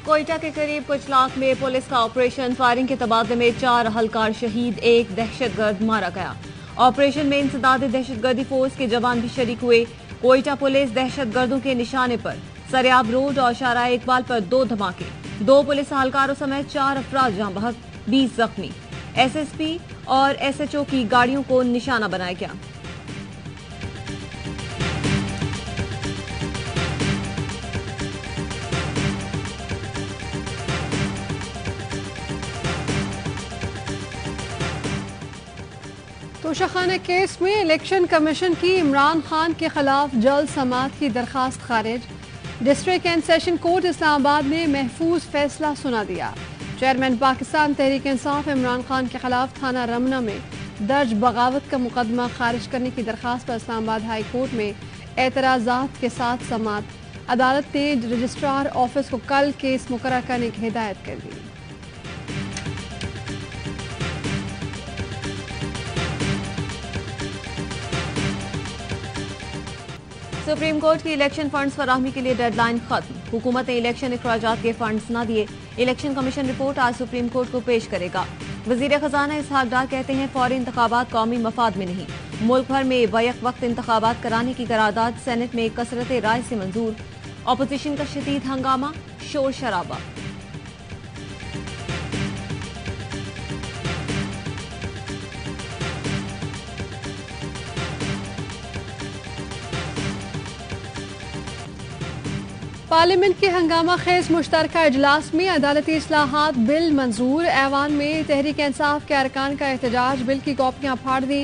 कोयटा के करीब कुचलाक में पुलिस का ऑपरेशन, फायरिंग के तबादले में 4 अहलकार शहीद, 1 दहशतगर्द मारा गया। ऑपरेशन में इंसदादी दहशतगर्दी फोर्स के जवान भी शरीक हुए। कोयटा पुलिस दहशतगर्दों के निशाने पर सरियाब रोड और शाहराह इकबाल पर 2 धमाके, 2 पुलिस अहलकारों समेत 4 अफराद जहां बहक, 20 जख्मी। एसएसपी और एसएचओ की गाड़ियों को निशाना बनाया गया। तोशाखाना केस में इलेक्शन कमीशन की इमरान खान के खिलाफ जल्द समाअत की दरखास्त खारिज। District and session court Islamabad ने महफूज फैसला सुना दिया। चेयरमैन पाकिस्तान तहरीक इंसाफ इमरान खान के खिलाफ थाना रमना में दर्ज बगावत का मुकदमा खारिज करने की दरखास्त पर इस्लामाबाद हाई कोर्ट में एतराज़ात के साथ समाअत। अदालत ने रजिस्ट्रार ऑफिस को कल केस मुकर्रर करने की हिदायत कर दी। सुप्रीम कोर्ट की इलेक्शन फंड्स फराहमी के लिए डेडलाइन खत्म। हुकूमत ने इलेक्शन अखराजात के फंड्स न दिए। इलेक्शन कमीशन रिपोर्ट आज सुप्रीम कोर्ट को पेश करेगा। वजीर खजाना इसहाक डार कहते हैं फौरी इंतखाबात कौमी मफाद में नहीं। मुल्क भर में बैक वक्त इंतखाबात कराने की करारदाद सेनेट में कसरत राय से मंजूर। अपोजिशन का शदीद हंगामा, शोर शराबा। पार्लियामेंट के हंगामा खेज मुश्तरका इजलास में अदालती इस्लाहात बिल मंजूर। ऐवान में तहरीक इंसाफ के अरकान का एहतजाज, बिल की कॉपियां फाड़ दी।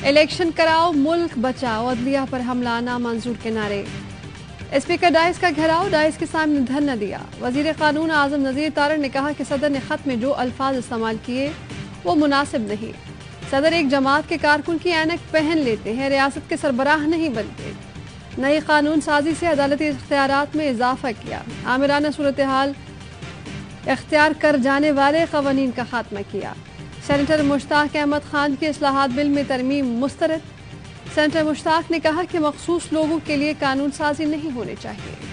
इलेक्शन कराओ मुल्क बचाओ, अदलिया पर हमला नामंजूर के नारे। स्पीकर डाइस का घेराव, डाइस के सामने धरना दिया। वजीर कानून आजम नजीर तारड़ ने कहा कि सदर ने खत में जो अल्फाज इस्तेमाल किए वो मुनासिब नहीं। सदर एक जमात के कारकुन की ऐनक पहन लेते हैं, रियासत के सरबराह नहीं बनते। नई कानून साजी से अदालती इख्तियारात में इजाफा किया। आमिराना सूरत हाल इख्तियार कर जाने वाले कवानीन का खात्मा किया। सेनेटर मुश्ताक अहमद खान के इस्लाहात बिल में तरमीम मुस्तरद। सेनेटर मुश्ताक ने कहा कि मखसूस लोगों के लिए कानून साजी नहीं होनी चाहिए।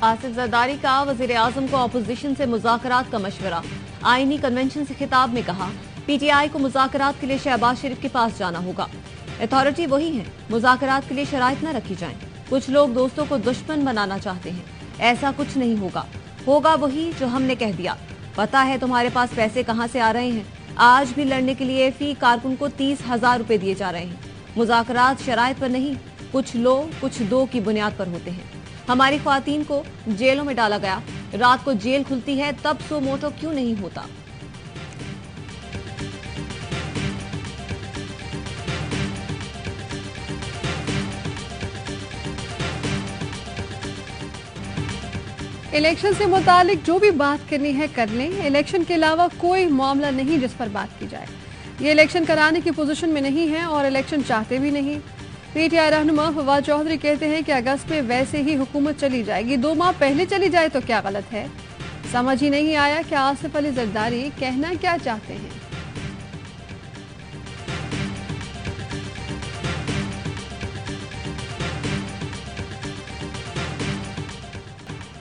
आसिफ जरदारी का वजीर आजम को अपोजिशन से मुज़ाकरात का मशवरा। आईनी कन्वेंशन से खिताब में कहा पीटीआई को मुज़ाकरात के लिए शहबाज शरीफ के पास जाना होगा। अथॉरिटी वही है, मुज़ाकरात के लिए शराइत न रखी जाएं। कुछ लोग दोस्तों को दुश्मन बनाना चाहते हैं, ऐसा कुछ नहीं होगा। होगा वही जो हमने कह दिया। पता है तुम्हारे पास पैसे कहाँ से आ रहे हैं। आज भी लड़ने के लिए फी कारकुन को 30,000 रुपए दिए जा रहे हैं। मुज़ाकरात शराइत पर नहीं, कुछ लो कुछ दो की बुनियाद पर होते हैं। हमारी ख्वातीन को जेलों में डाला गया। रात को जेल खुलती है तब सो मोटो क्यों नहीं होता। इलेक्शन से मुतालिक जो भी बात करनी है कर लें। इलेक्शन के अलावा कोई मामला नहीं जिस पर बात की जाए। ये इलेक्शन कराने की पोजीशन में नहीं है और इलेक्शन चाहते भी नहीं। पीटीआई रहनुमा फवाद चौधरी कहते हैं कि अगस्त में वैसे ही हुकूमत चली जाएगी, 2 माह पहले चली जाए तो क्या गलत है। समझ ही नहीं आया कि आसिफ अली जरदारी कहना क्या चाहते हैं।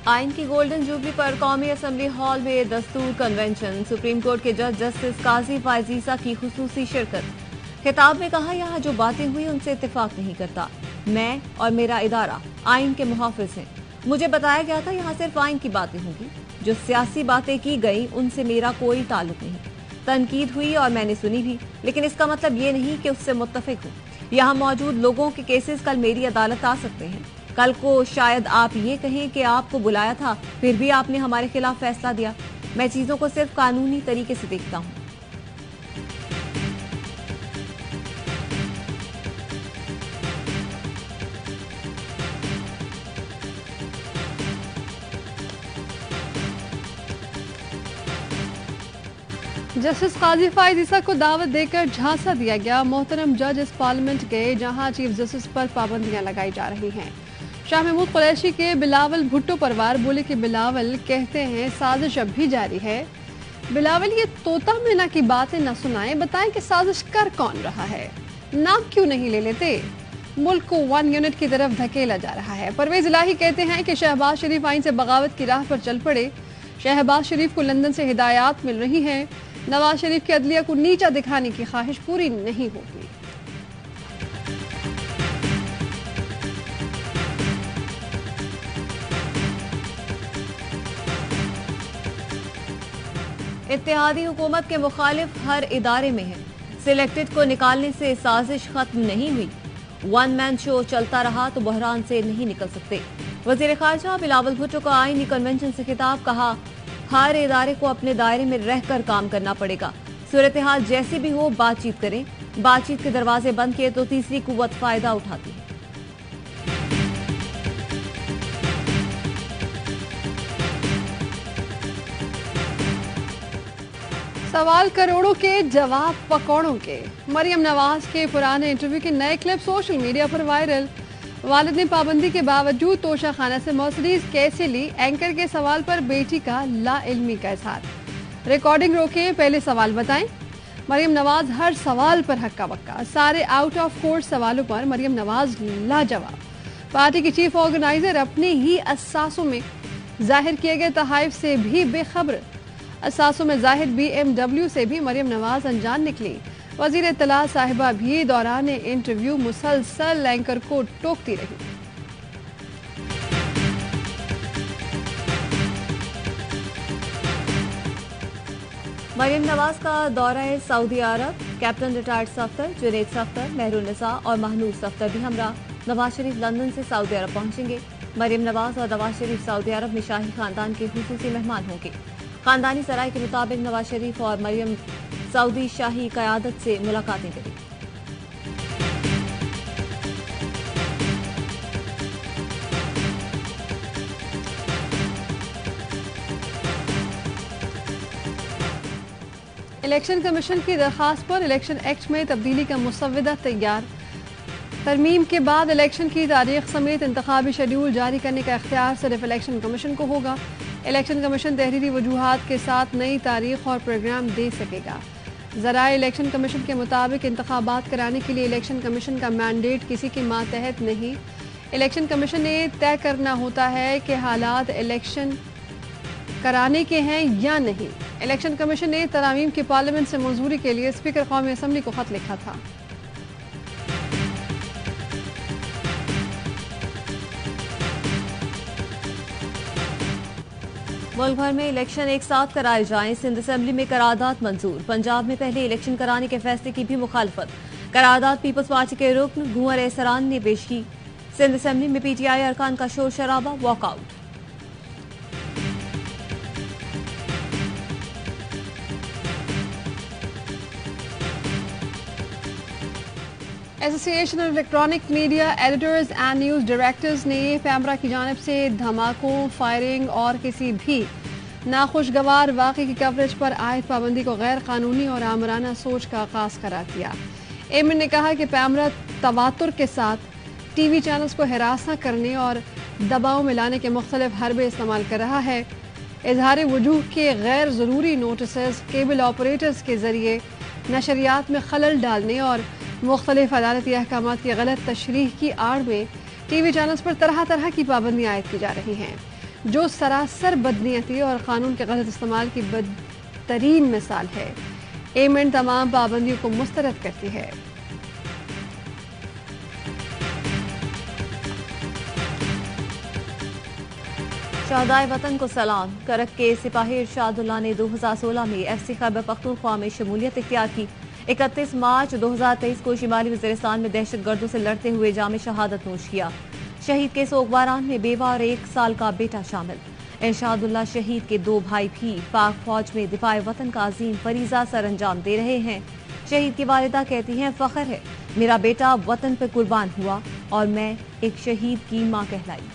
आइन की गोल्डन जुबली पर कौमी असम्बली हॉल में दस्तूर कन्वेंशन। सुप्रीम कोर्ट के जज जस्टिस काजी फायजीसा की खुसूसी शिरकत। खिताब में कहा यहाँ जो बातें हुई उनसे इत्तेफाक नहीं करता। मैं और मेरा इदारा आइन के मुहाफिज हैं। मुझे बताया गया था यहाँ सिर्फ आइन की बातें होंगी। जो सियासी बातें की गई उनसे मेरा कोई ताल्लुक नहीं। तनकीद हुई और मैंने सुनी भी, लेकिन इसका मतलब ये नहीं कि उससे मुत्तफिक हूँ। यहाँ मौजूद लोगों के केसेस कल मेरी अदालत आ सकते हैं। कल को शायद आप ये कहें कि आपको बुलाया था फिर भी आपने हमारे खिलाफ फैसला दिया। मैं चीजों को सिर्फ कानूनी तरीके से देखता हूँ। जस्टिस काजी फायजीसा को दावत देकर झांसा दिया गया। मोहतरम जज इस पार्लियामेंट गए जहां चीफ जस्टिस पर पाबंदियां लगाई जा रही हैं। शाह महमूद कुरैशी के बिलावल भुट्टो परिवार बोले कि बिलावल कहते हैं साजिश अब भी जारी है। बिलावल ये तोता मैना की बातें न सुनाएं, बताएं कि साजिश कर कौन रहा है, नाम क्यों नहीं ले लेते। मुल्क को 1 यूनिट की तरफ धकेला जा रहा है। परवेज इलाही कहते हैं कि शहबाज शरीफ आइन से बगावत की राह पर चल पड़े। शहबाज शरीफ को लंदन से हिदायत मिल रही हैं। नवाज शरीफ की अदलिया को नीचा दिखाने की ख्वाहिश पूरी नहीं होगी। इत्तेहादी हुकूमत के मुखालिफ हर इदारे में है। सिलेक्टेड को निकालने से साजिश खत्म नहीं हुई। 1 मैन शो चलता रहा तो बहरान से नहीं निकल सकते। वजीर खारजा बिलावल भुट्टो का आईनी कन्वेंशन से खिताब, कहा हर इदारे को अपने दायरे में रहकर काम करना पड़ेगा। सूरत हाल जैसी भी हो बातचीत करें। बातचीत के दरवाजे बंद किए तो तीसरी कुव्वत फायदा उठाती है। सवाल करोड़ों के जवाब पकौड़ों के। मरियम नवाज के पुराने इंटरव्यू के नए क्लिप सोशल मीडिया पर वायरल। वालिद ने पाबंदी के बावजूद तोशा खाना से मर्सिडीज कैसे ली, एंकर के सवाल पर बेटी का लाइल्मी का इजहार। रिकॉर्डिंग रोके, पहले सवाल बताएं। मरियम नवाज हर सवाल पर हक्का बक्का। सारे आउट ऑफ कोर्ट सवालों पर मरियम नवाज लाजवाब। पार्टी की चीफ ऑर्गेनाइजर अपने ही असासों में जाहिर किए गए तहाइफ से भी बेखबर। असासों में जाहिर BMW से भी मरियम नवाज अनजान निकली। वजीर इत्तला साहिबा भी दौरान इंटरव्यू मुसलसल एंकर को टोकती रही। मरियम नवाज का दौरा है सऊदी अरब। कैप्टन रिटायर्ड सफ्तर, जुनैद सफ्तर, मेहरुन्निसा और महनूर सफ्तर भी हमरा। नवाज शरीफ लंदन से सऊदी अरब पहुंचेंगे। मरियम नवाज और नवाज शरीफ सऊदी अरब में शाही खानदान के खुसूसी मेहमान होंगे। खानदानी सराय के मुताबिक नवाज शरीफ और मरियम सऊदी शाही क़यादत से मुलाकातें करेंगे। इलेक्शन कमीशन की दरखास्त पर इलेक्शन एक्ट में तब्दीली का मुसव्वदा तैयार। तरमीम के बाद इलेक्शन की तारीख समेत इंतखाबी शेड्यूल जारी करने का इख्तियार सिर्फ इलेक्शन कमीशन को होगा। इलेक्शन कमीशन तहरीरी वजूहात के साथ नई तारीख और प्रोग्राम दे सकेगा। ज़राए इलेक्शन कमीशन के मुताबिक इंतखाबात कराने के लिए इलेक्शन कमीशन का मैंडेट किसी के मातहत नहीं। इलेक्शन कमीशन ने तय करना होता है कि हालात इलेक्शन कराने के हैं या नहीं। इलेक्शन कमीशन ने तरामीम की पार्लियामेंट से मंजूरी के लिए स्पीकर कौमी असम्बली को खत लिखा था। मुल्क भर में इलेक्शन एक साथ कराए जाएं। सिंध असेंबली में करारदाद मंजूर। पंजाब में पहले इलेक्शन कराने के फैसले की भी मुखालफत। करारदाद पीपल्स पार्टी के रुकन गुंवर एहसरान ने पेश की। सिंध असेंबली में PTI अरकान का शोर शराबा, walkout. Association of electronic media editors and news directors ने पैमरा की जानिब से धमाकों, फायरिंग और किसी भी नाखुशगवार वाक़े की कवरेज पर आयद पाबंदी को गैर कानूनी और आमराना सोच का आगाज करार दिया। एमिन ने कहा कि पैमरा तवातुर के साथ TV चैनल्स को हिरासा करने और दबाव में लाने के मुख्तलिफ हरबे इस्तेमाल कर रहा है। इजहार वजूह के गैर ज़रूरी नोटिस केबल ऑपरेटर्स के जरिए नशरियात में खलल डालने और मुख्तलिफ अदालती अहकाम की गलत तशरीह की आड़ में TV चैनल्स पर तरह तरह की पाबंदियाँ आयद की जा रही हैं, जो सरासर बदनीयती और कानून के गलत इस्तेमाल की बदतरीन मिसाल है। एमेंट तमाम पाबंदियों को मुस्तरद करती है। शहदाए वतन को सलाम। करक के सिपाही इरशादुल्लाह ने 2016 में FC खैबर पख्तूनख्वा में शमूलियत इख्तियार की। 31 मार्च 2023 को शिमाली वज़ीरिस्तान में दहशत गर्दों से लड़ते हुए जाम शहादत नोश किया। शहीद के सोगवारान में बेवा और 1 साल का बेटा शामिल। इरशादुल्लाह शहीद के 2 भाई भी पाक फौज में दिफाए वतन का अजीम फरीजा सर अंजाम दे रहे हैं। शहीद की वालिदा कहती हैं, फख्र है मेरा बेटा वतन पर कुर्बान हुआ और मैं एक शहीद की मां कहलाई।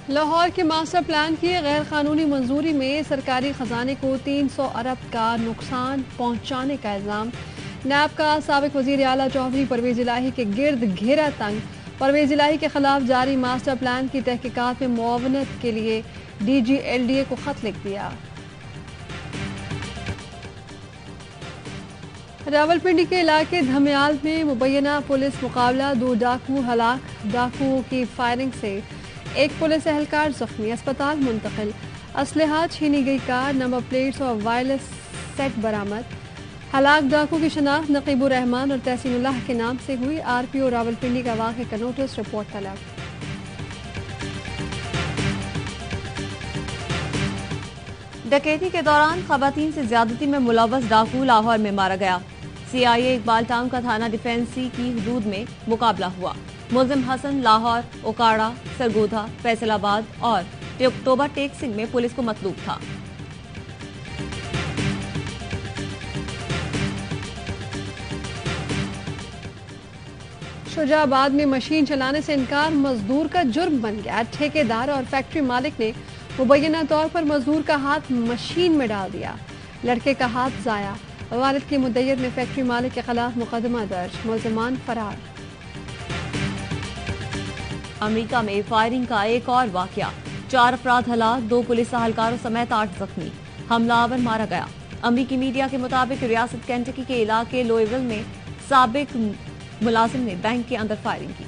लाहौर के मास्टर प्लान की गैर कानूनी मंजूरी में सरकारी खजाने को 300 अरब का नुकसान पहुंचाने का इल्जाम। नैब का साबिक वजीर आला चौधरी परवेज इलाही के गिर्द घेरा तंग। परवेज इलाही के खिलाफ जारी मास्टर प्लान की तहकीकात में मुआवनत के लिए DGLDA को खत लिख दिया। रावलपिंडी के इलाके धमियाल में मुबैना पुलिस मुकाबला, 2 डाकू हलाक। डाकुओं की फायरिंग से एक पुलिस एहलकार जख्मी, अस्पताल मुंतकिल। असलहा छीनी गई कार, नंबर प्लेट्स और वायरलेस सेट बरामद। हलाक डाकू की शनाख्त नकीबुर रहमान और तहसीनुल्लाह के नाम से हुई। RPO रावलपिंडी का वाक़े का नोटिस, रिपोर्ट तलब। डकैती के दौरान खवातीन से ज्यादती में मुलव्वस डाकू लाहौर में मारा गया। CIA इकबाल टाउन का थाना डिफेंसी की हदूद में मुकाबला हुआ। मुल्जिम हसन लाहौर, ओकाड़ा, सरगोधा, फैसलाबाद और अक्टूबर टेक सिंह में पुलिस को मतलूब था। शुजाबाद में मशीन चलाने से इनकार मजदूर का जुर्म बन गया। ठेकेदार और फैक्ट्री मालिक ने मुबैना तौर पर मजदूर का हाथ मशीन में डाल दिया। लड़के का हाथ जाया। वालिद की मुद्दइयत में फैक्ट्री मालिक के खिलाफ मुकदमा दर्ज, मुल्जिमान फरार। अमेरिका में फायरिंग का एक और वाकया, 4 अफराद हलाक, 2 पुलिस एहलकारों समेत 8 जख्मी। हमलावर मारा गया। अमेरिकी मीडिया के मुताबिक रियासत केंटकी के इलाके लोइविल में साबिक मुलाजिम ने बैंक के अंदर फायरिंग की।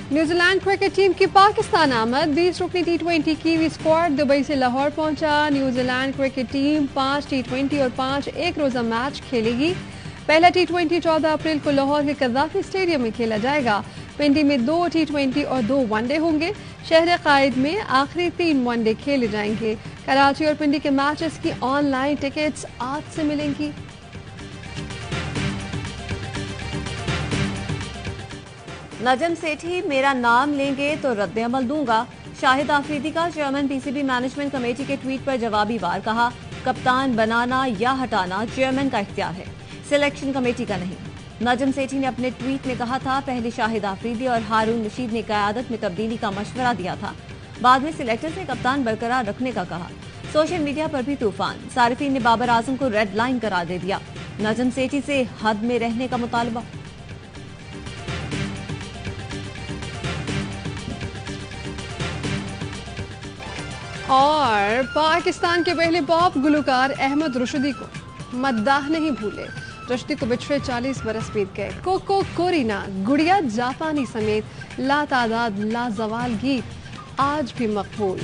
न्यूजीलैंड क्रिकेट टीम की पाकिस्तान आमद। 20 रुकनी T20 कीवी स्क्वाड दुबई से लाहौर पहुंचा। न्यूजीलैंड क्रिकेट टीम 5 T20 और 5 एक रोजा मैच खेलेगी। पहला T20 14 अप्रैल को लाहौर के कद्दाफी स्टेडियम में खेला जाएगा। पिंडी में 2 T20 और 2 वनडे होंगे। शहर कायद में आखिरी 3 वनडे खेले जाएंगे। कराची और पिंडी के मैचेस की ऑनलाइन टिकट्स आज से मिलेंगी। नजम सेठी मेरा नाम लेंगे तो रद्द अमल दूंगा। शाहिद आफरीदी का चेयरमैन PCB मैनेजमेंट कमेटी के ट्वीट पर जवाबी वार, कहा कप्तान बनाना या हटाना चेयरमैन का इख्तियार है, सिलेक्शन कमेटी का नहीं। नजम सेठी ने अपने ट्वीट में कहा था पहले शाहिद आफरीदी और हारून रशीद ने क़यादत में तब्दीली का मशवरा दिया था, बाद में सिलेक्टर से कप्तान बरकरार रखने का कहा। सोशल मीडिया पर भी तूफान, सारिफीन ने बाबर आजम को रेड लाइन करार दे दिया। नजम सेठी से हद में रहने का मुतालबा। और पाकिस्तान के पहले पॉप गुलकार अहमद रुशदी को मद्दाह नहीं भूले। रुशदी को बिछड़े 40 बरस बीत गए। कोको कोरिना, गुड़िया जापानी समेत लातादाद लाजवाल गीत आज भी मकबूल।